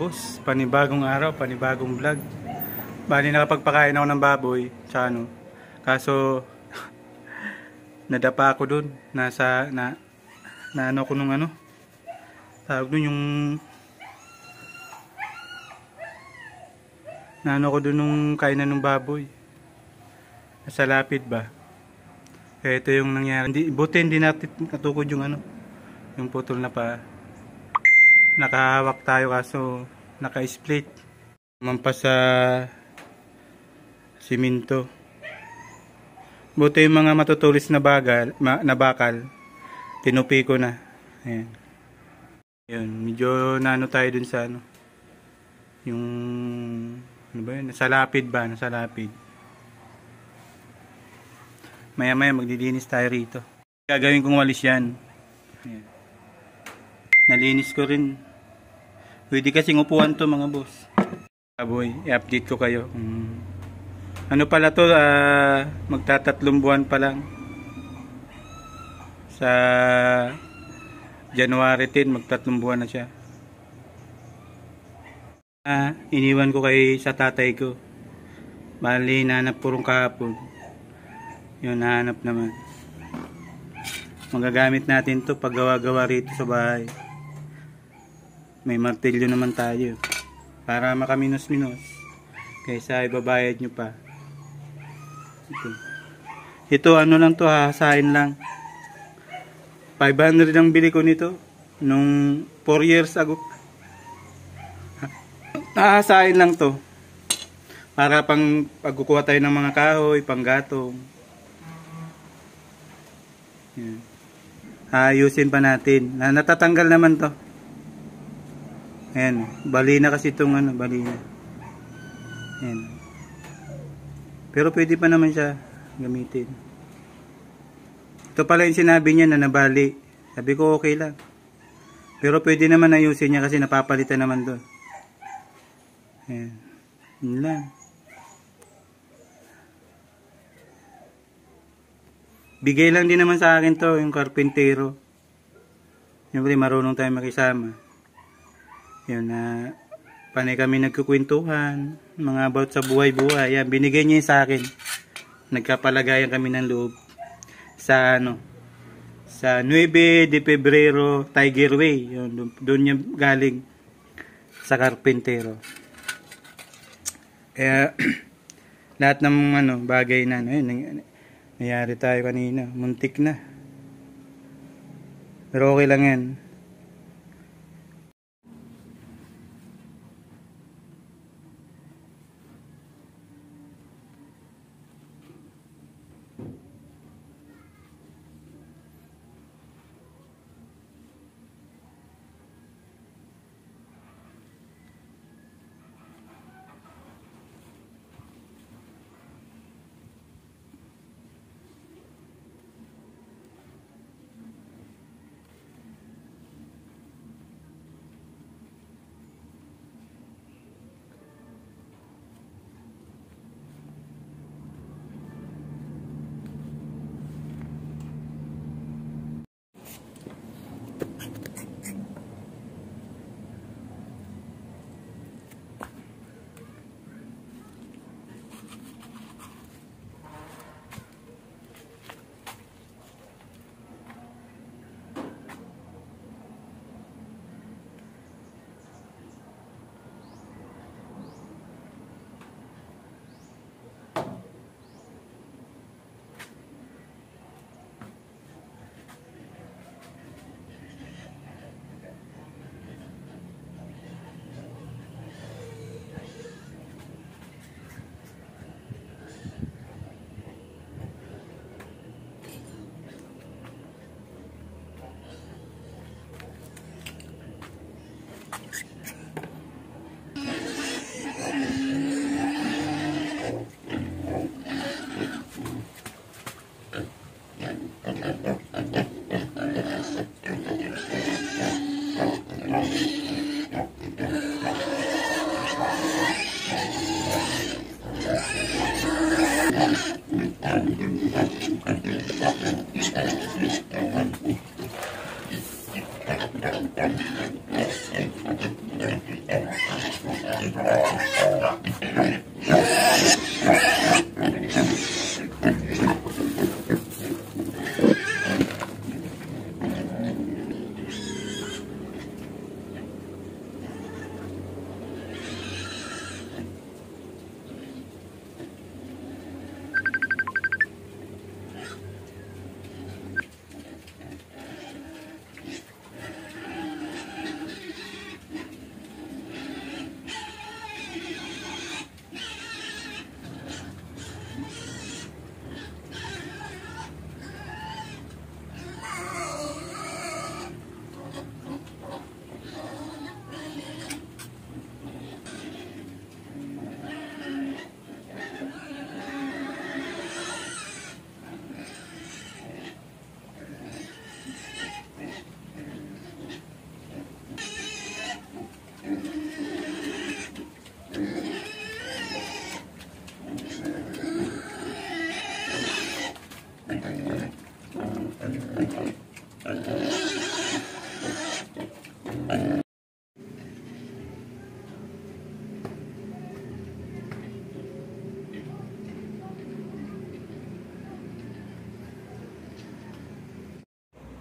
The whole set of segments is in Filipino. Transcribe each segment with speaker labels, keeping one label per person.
Speaker 1: boss, panibagong araw, panibagong vlog. Bali nakapagpakain ako ng baboy, tsaka ano. Kaso nadapa ako dun, na ano ko nung ano. Tawag dun yung naano ko dun nung kainan ng baboy. Nasa lapid ba? Kaya ito yung nangyari. Buti hindi natin natukod yung ano, yung putol na pa. Nakahawak tayo kaso naka-split. Mampas sa siminto. Buti yung mga matutulis na bakal, tinupi ko na. Ayan. Yun, medyo naano tayo dun sa ano. Yung ano ba yun? Nasa lapid ba? Nasa lapid. Maya maya magdilinis tayo rito. Gagawin kong walis yan. Ayan. Nalinis ko rin. Pwede kasing upuan to mga boss. Aboy, i-update ko kayo. Ano pala to, magtatatlong buwan pa lang. Sa January 10, magtatlong buwan na siya. Iniwan ko sa tatay ko. Bali, nahanap purong kahapon. Yun, nahanap naman. Magagamit natin to pag gawa-gawa rito sa bahay. May martilyo naman tayo para makaminos-minos kaysa ibabayad nyo pa. Ito ano lang to, hahasain lang. 500 ang bili ko nito nung 4 years ago. Hahasain lang to para pang pagkukuha tayo ng mga kahoy, panggatong. Yan. Ayusin pa natin. Natatanggal naman to. Ayan, bali na kasi itong ano, bali na. Ayan. Pero pwede pa naman siya gamitin. Ito pala yung sinabi niya na nabali. Sabi ko okay lang. Pero pwede naman ayusin niya kasi napapalitan naman doon. Ayan. Yun lang. Bigay lang din naman sa akin to, yung karpintero. Siyempre marunong tayo makisama. Yun na panay kami nagkukwentuhan, mga about sa buhay-buhay. Yan, binigay niya sa akin. Nagkapalagayan kami ng loob sa ano, sa 9 de Febrero Tiger Way. Yun, doon niya galing sa karpintero. Kaya lahat ng ano, bagay na ano, nangyari tayo kanina, muntik na. Pero okay lang yan.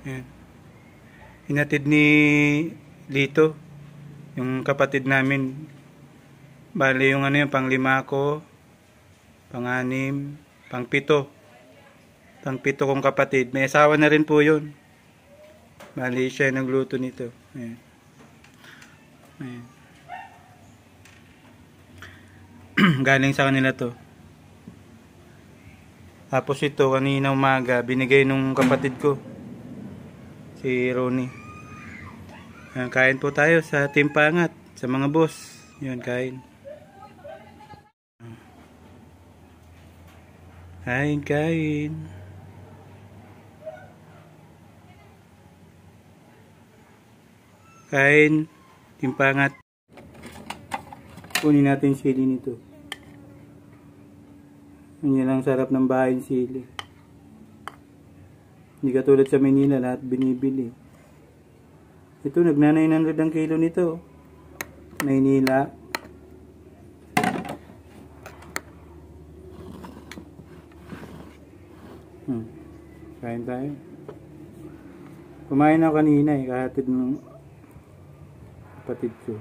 Speaker 1: Ayan. Hinatid ni Lito, yung kapatid namin. Bali yung ano yung pang-5 ko, pang-6, pang-7. Pang-7 kong kapatid. May asawa na rin po yun. Bali siya yung nagluto nito. Ayan. Ayan. Galing sa kanila to. Tapos ito kanina umaga binigay nung kapatid ko, si Ronnie. Kain po tayo sa Timpangat, sa mga boss. Yun, kain. Kain, kain. Kain, Timpangat. Kunin natin sili nito. Yan lang sarap ng bahay sili. Hindi katulad sa Manila, lahat binibili. Ito, nagna-900 ang kilo nito. Maynila. Kain tayo. Kumain ako kanina kahatid ng kapatid ko.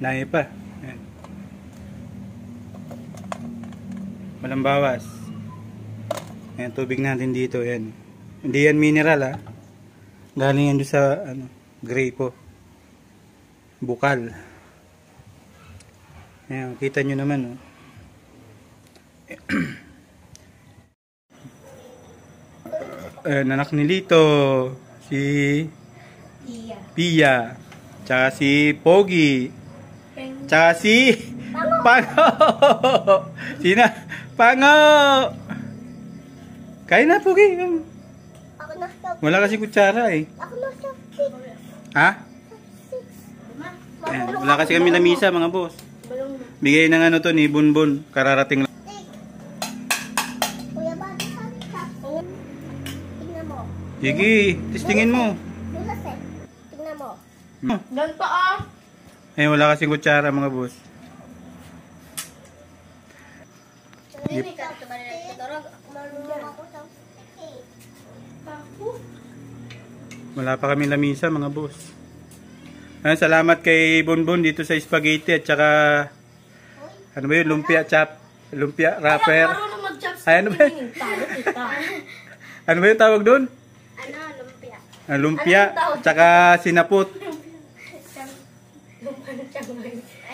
Speaker 1: Lahi pa. Ayan. Walang bawas. Ayan, tubig natin dito. Ayan. Hindi yan mineral ha. Galing yan doon sa grape. Bukal. Ayan, kita nyo naman. Anak ni Lito. Si Pia. Tsaka si Pogi. Tsaka si Pango. Sina? Pango. Kain na, Pogi.
Speaker 2: Ako na soft.
Speaker 1: Wala kasi kutsara eh.
Speaker 2: Ako na soft stick.
Speaker 1: Ha? Ayan, wala kasi kami lamisa mga boss. Bigay ng ano to ni Bunbun. Kararating lang.
Speaker 2: Kuya, ba't ka? Tingnan mo.
Speaker 1: Sige, testingin mo.
Speaker 2: Lulas eh. Tingnan mo.
Speaker 3: Ganito ah.
Speaker 1: Eh, wala kasi kutsara mga boss.
Speaker 2: Hindi ka tumarag. Marunong ako soft stick eh.
Speaker 1: Wala pa kami lamisa mga boss. Ayan, salamat kay Bunbun dito sa spaghetti at saka ano ba yun? Lumpia chop. Lumpia wrapper.
Speaker 3: Marunong mag-chops.
Speaker 1: Ay, ano ba yun?
Speaker 3: Talo kita.
Speaker 1: Ano ba yung tawag doon?
Speaker 2: Ano, lumpia.
Speaker 1: Lumpia, tsaka sinapot.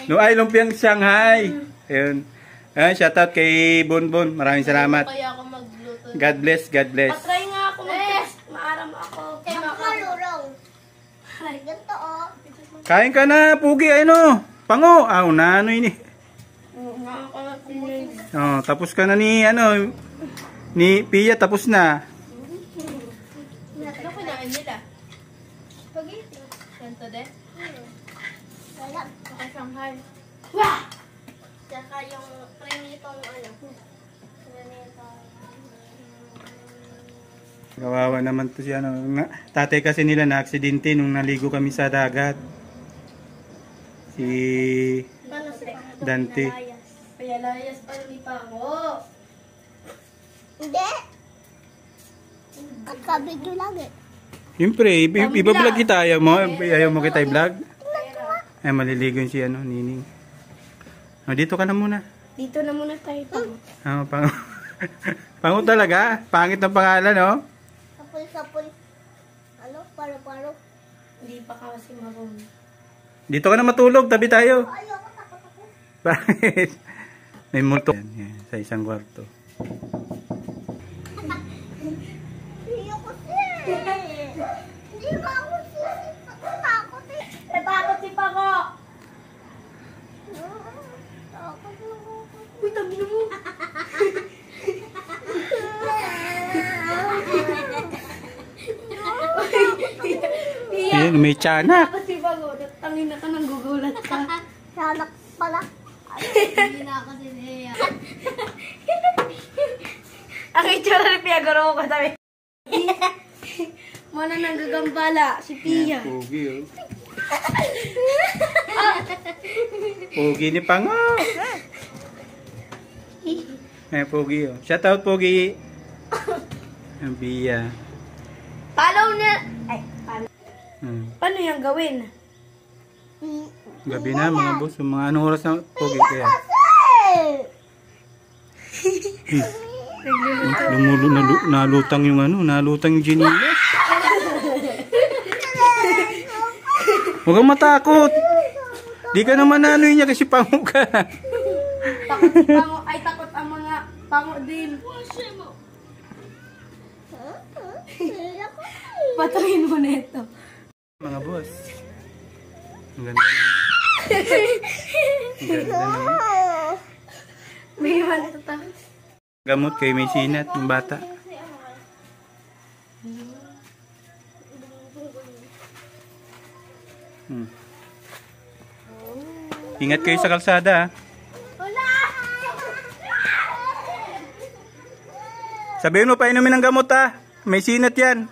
Speaker 1: No, ay, lumpiang Shanghai. Ayun. Ayan, shoutout kay Bunbun. Maraming salamat.
Speaker 3: Kaya ako magluto.
Speaker 1: God bless, God bless.
Speaker 3: Patry nga ako mag-test. Maaram ako.
Speaker 2: Kaya ako malurong. Ganito oh.
Speaker 1: Kain ka na, Pugi. Ano? Pango. Ah, na, ano ini? Oh, tapos ka na ni, ano, ni Pia, tapos na.
Speaker 3: Ano kinain nila? Spaghetti. Ganito din?
Speaker 2: Wala.
Speaker 3: Saka Shanghai. Wah!
Speaker 2: Saka yung prinitong ano. Prinitong.
Speaker 1: Kawawa naman to si ano. Tatay kasi nila na aksidente nung naligo kami sa dagat. Si Dante.
Speaker 3: Kaya layas pa rin pa ako.
Speaker 2: Hindi. Kakabidyo lang eh.
Speaker 1: Siyempre, iba-vlog kita. Ayaw mo kita i-vlog? Ay, maliligo yun si ano, Nining. Oh, dito ka na muna.
Speaker 3: Dito na muna tayo.
Speaker 1: Oh, pango talaga. Pangit ng pangalan, no?
Speaker 2: Sapul-sapul. Ano? Paro-paro.
Speaker 3: Hindi pa kasi marunong.
Speaker 1: Dito ka na matulog. Tabi tayo.
Speaker 2: Ayoko, takot ako.
Speaker 1: Bakit? May multo. Yan, sa isang kwarto.
Speaker 2: Ayoko siya. Hindi ba ako siya? Takot eh.
Speaker 3: Natakot si Pako!
Speaker 2: Takot ako.
Speaker 3: Uy, tabi na mo!
Speaker 1: Yan, may tiyanak.
Speaker 3: Natakot si Pako. Tangin na ka nang gugulat ka.
Speaker 2: Sanak pala. Hindi na ako sinaya.
Speaker 3: Ang itsura ni Pia, garo ko katabi. Mana nang gagambala, si Pia.
Speaker 1: Pogi, oh. Pogi ni Pango. Eh, Pogi, oh. Shout out, Pogi. Ang Bia.
Speaker 3: Follow niya. Ay, follow. Paano yung gawin?
Speaker 1: Gabi na, mga boss. Mga anong oras na, Pogi? Kaya. Nalutang yung ano, nalutang yung ginilas. Huwag kang matakot. Di ka naman ano niya kasi Pango ka.
Speaker 3: Takot si Pango. Ay, takot ang mga Pango din. Patayin mo na ito.
Speaker 1: Mga boss. Ang ganda. Ang ganda naman.
Speaker 3: May iwan ito tapos.
Speaker 1: Gamot kay may sinat yung bata. Ingat kayo sa kalsada. Sabihin mo pa inumin ng gamot ha. May sinat yan.